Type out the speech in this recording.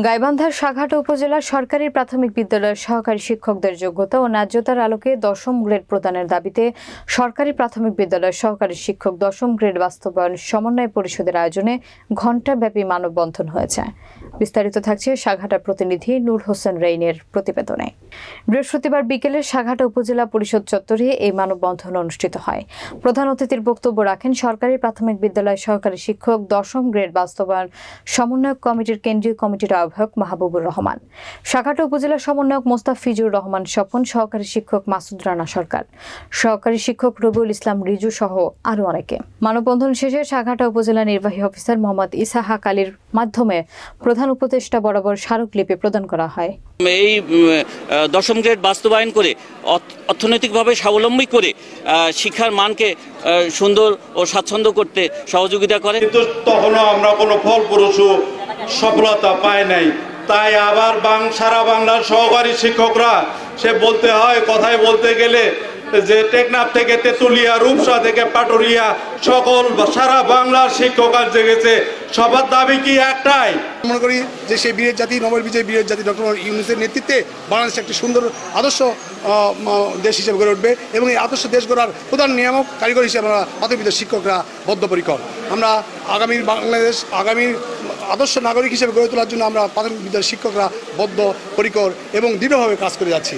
গাইবান্ধার সাঘাটা উপজেলার সরকারি প্রাথমিক বিদ্যালয়ের সহকারী শিক্ষকদের যোগ্যতা ও ন্যায্যতার আলোকে 10ম গ্রেড প্রদানের দাবিতে সরকারি প্রাথমিক বিদ্যালয়ের সহকারী শিক্ষক 10ম গ্রেড বাস্তবায়ন সমন্বয় পরিষদের আয়োজনে ঘণ্টাব্যাপী মানববন্ধন হয়েছে। বিস্তারিত থাকছে সাঘাটা প্রতিনিধি নূর হোসেন রেইনের প্রতিবেদনে। বৃহস্পতিবার বিকেলে সাঘাটা উপজেলা পরিষদ চত্বরে এই মানববন্ধন অনুষ্ঠিত হয়। প্রধান অতিথির বক্তব্য রাখেন সরকারি প্রাথমিক বিদ্যালয়ের সহকারী শিক্ষক 10ম গ্রেড বাস্তবায়ন সমন্বয়ক কমিটির কেন্দ্রীয় কমিটির আহ্বায়ক মাহবুবুর রহমান, সাঘাটা উপজেলা সমন্বয়ক মোস্তাফিজুর রহমান স্বপন, সহকারী শিক্ষক মাসুদ রানা সরকার, সহকারী শিক্ষক রবিউল ইসলাম রিজু সহ আরো অনেকে। মানববন্ধন শেষে সাঘাটা উপজেলা নির্বাহী অফিসার মোহাম্মদ ইসাহাক আলীর মাধ্যমে প্রধান উপদেষ্টা বরাবর স্মারকলিপি প্রদান করা হয়। এই 10ম গ্রেড বাস্তবায়ন করে অর্থনৈতিকভাবে স্বাবলম্বী করে শিক্ষার মানকে সুন্দর ও স্বাচ্ছন্দ্য করতে সহযোগিতা করে। কিন্তু তখনও আমরা কোনো ফলপ্রসূ সফলতা পাই নাই। তাই আবার সারা বাংলার সহকারী শিক্ষকরা সে বলতে হয়, কথায় বলতে গেলে যে টেকনাফ থেকে তেতুলিয়া, রূপসা থেকে পাটুরিয়া সকল সারা বাংলার শিক্ষক আজ জেগেছে। সবার দাবি কি একটাই, মনে করি যে সেই বীরের জাতি, নোবেল বিজয়ী বীরের জাতি ডক্টর ইউনূসের নেতৃত্বে বাংলাদেশ একটি সুন্দর আদর্শ দেশ হিসেবে গড়ে উঠবে এবং এই আদর্শ দেশ গড়ার প্রধান নিয়ামক কারিগর হিসেবে আমরা প্রাথমিক বিদ্যালয়ের শিক্ষকরা বদ্ধপরিকর। আমরা আগামীর বাংলাদেশ, আগামীর আদর্শ নাগরিক হিসেবে গড়ে তোলার জন্য আমরা প্রাথমিক বিদ্যালয়ের শিক্ষকরা বদ্ধপরিকর এবং দৃঢ়ভাবে কাজ করে যাচ্ছি।